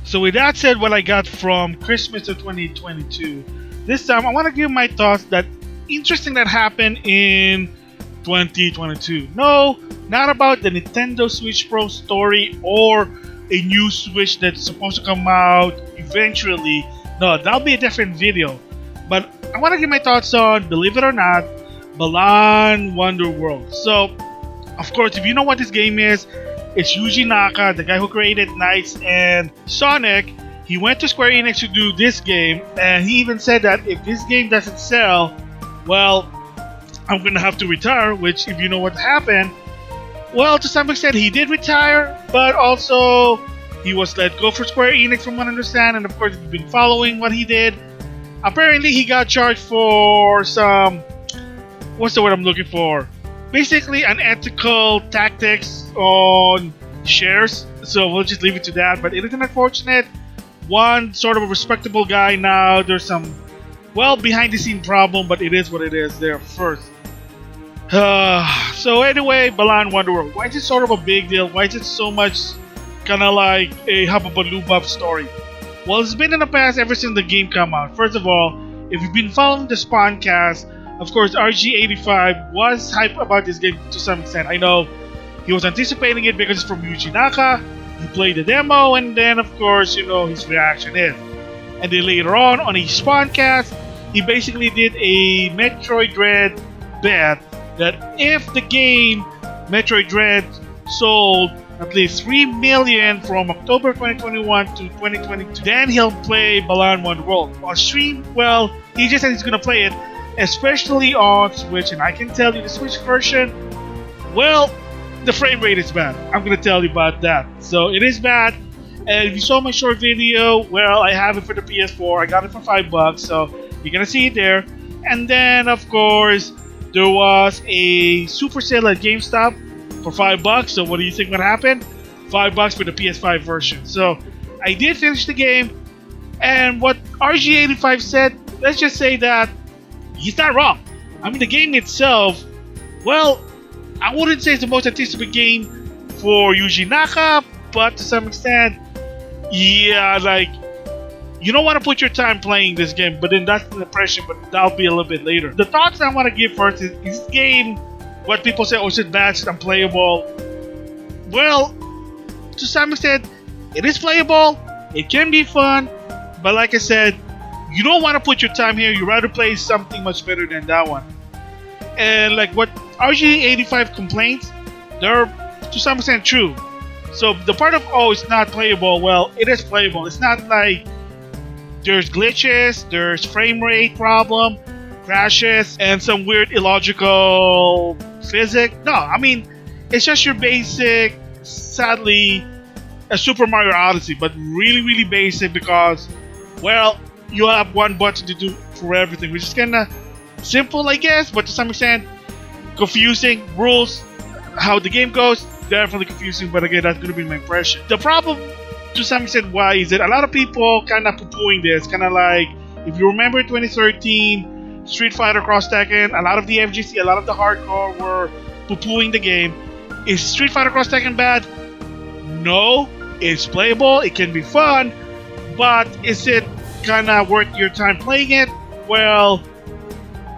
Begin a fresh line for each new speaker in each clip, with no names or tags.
So with that said, what I got from Christmas of 2022, this time I want to give my thoughts that interesting that happened in 2022. No, not about the Nintendo Switch Pro story or a new Switch that's supposed to come out eventually. No, that'll be a different video. But I want to give my thoughts on, believe it or not, Balan Wonderworld. So, of course, if you know what this game is, it's Yuji Naka, the guy who created Knights and Sonic. He went to Square Enix to do this game, and he even said that if this game doesn't sell, well, I'm gonna have to retire, which, if you know what happened, well, to some extent he did retire, but also he was let go for Square Enix from what I understand, and of course if you've been following what he did, apparently he got charged for some, what's the word I'm looking for? Basically unethical tactics on shares, so we'll just leave it to that, but it is unfortunate. One sort of a respectable guy now, there's some, well, behind the scene problem, but it is what it is there first. So anyway, Balan Wonderworld. Why is it sort of a big deal? Why is it so much kind of like a hubba-baloo-bub story? Well, it's been in the past ever since the game came out. First of all, if you've been following the Spawncast, of course, RG85 was hyped about this game to some extent. I know he was anticipating it because it's from Yuji Naka. He played the demo, and then, of course, you know, his reaction is. And then later on a Spawncast, he basically did a Metroid Dread bet that if the game Metroid Dread sold at least 3 million from October 2021 to 2022, then he'll play Balan Wonderworld. On stream, well, he just said he's gonna play it, especially on Switch, and I can tell you the Switch version, well, the frame rate is bad. I'm gonna tell you about that. So it is bad. And if you saw my short video, well, I have it for the PS4. I got it for $5, so you're gonna see it there. And then, of course, there was a super sale at GameStop for $5. So what do you think would happen? $5 for the PS5 version. So I did finish the game, and what RG85 said, let's just say that he's not wrong. I mean, the game itself, well, I wouldn't say it's the most anticipated game for Yuji Naka, but to some extent, yeah, like, you don't want to put your time playing this game, but then that's the impression, but that'll be a little bit later. The thoughts I want to give first is this game, what people say, oh, is it bad, it's unplayable? Well, to some extent, it is playable, it can be fun, but like I said, you don't want to put your time here, you'd rather play something much better than that one. And like what RG85 complains, they're to some extent true. So the part of, oh, it's not playable, well, it is playable. It's not like there's glitches, there's frame rate problem, crashes, and some weird illogical physics. No, I mean, it's just your basic, sadly, a Super Mario Odyssey, but really, really basic because, well, you have one button to do for everything, which is kind of simple, I guess, but to some extent, confusing. Rules, how the game goes, definitely confusing, but again, that's going to be my impression. The problem, to some extent, why is it? A lot of people kind of poo-pooing this, kind of like, if you remember 2013, Street Fighter Cross Tekken, a lot of the FGC, a lot of the hardcore were poo-pooing the game. Is Street Fighter Cross Tekken bad? No, it's playable, it can be fun, but is it kind of worth your time playing it? Well,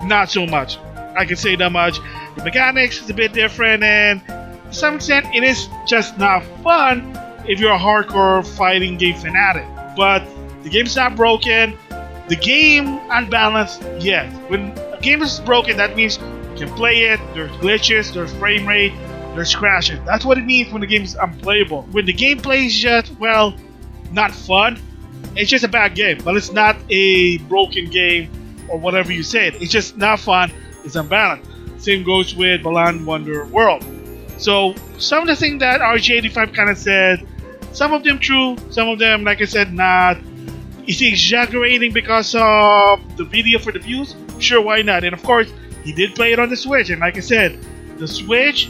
not so much. I can say that much. The mechanics is a bit different, and to some extent, it is just not fun if you're a hardcore fighting game fanatic. But the game's not broken. The game unbalanced, yes. When a game is broken, that means you can play it. There's glitches, there's frame rate, there's crashes. That's what it means when the game is unplayable. When the gameplay is just, well, not fun, it's just a bad game. But it's not a broken game or whatever you said. It's just not fun. It's unbalanced. Same goes with Balan Wonderworld. So some of the things that RG85 kind of said, some of them true, some of them, like I said, not. Is he exaggerating because of the video for the views? Sure, why not? And of course, he did play it on the Switch. And like I said, the Switch,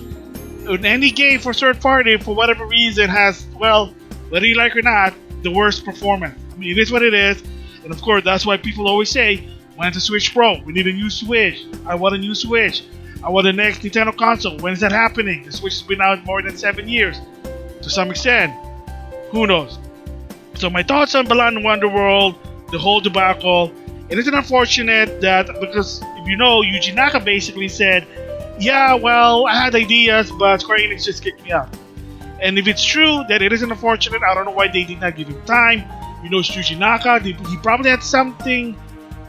in any game for third party, for whatever reason, has, well, whether you like or not, the worst performance. I mean, it is what it is. And of course, that's why people always say, when's the Switch Pro? We need a new Switch. I want a new Switch. I want the next Nintendo console. When is that happening? The Switch has been out more than 7 years. To some extent. Who knows? So my thoughts on Balan Wonderworld, the whole debacle. It is unfortunate that because if you know, Yuji Naka basically said, "Yeah, well, I had ideas, but Square Enix just kicked me out." And if it's true that it is unfortunate, I don't know why they did not give him time. You know, it's Yuji Naka. He probably had something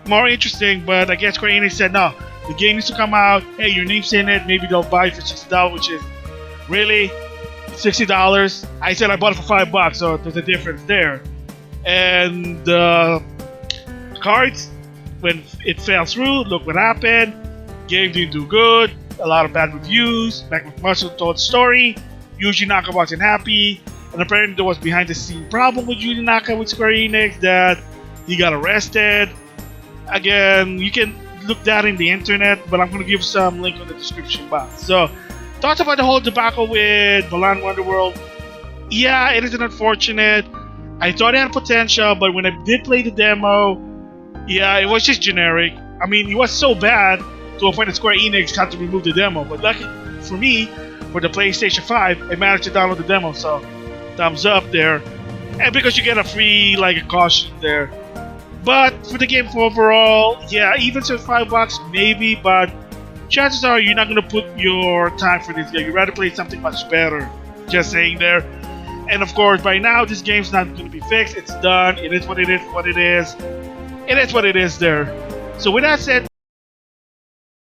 more interesting, but I guess Square Enix said, "No, the game needs to come out. Hey, your name's in it. Maybe they'll buy it for $60, which is really $60. I said I bought it for $5, so there's a difference there." And cards, when it fell through, look what happened. Game didn't do good. A lot of bad reviews. Megamix told the story. Yuji Naka wasn't happy, and apparently there was behind-the-scene problem with Yuji Naka with Square Enix that he got arrested. Again, you can look that in the internet, but I'm going to give some link on the description box. So, thoughts about the whole debacle with Balan Wonderworld? Yeah, it is unfortunate. I thought it had potential, but when I did play the demo, yeah, it was just generic. I mean, it was so bad to a point that Square Enix had to remove the demo. But lucky for me, for the PlayStation 5, I managed to download the demo, so thumbs up there. And because you get a free, like, a caution there. But for the game overall, yeah, even so $5, maybe, but chances are you're not going to put your time for this game. You'd rather play something much better. Just saying there. And of course, by now, this game's not going to be fixed. It's done. It is what it is, what it is. It is what it is there. So with that said,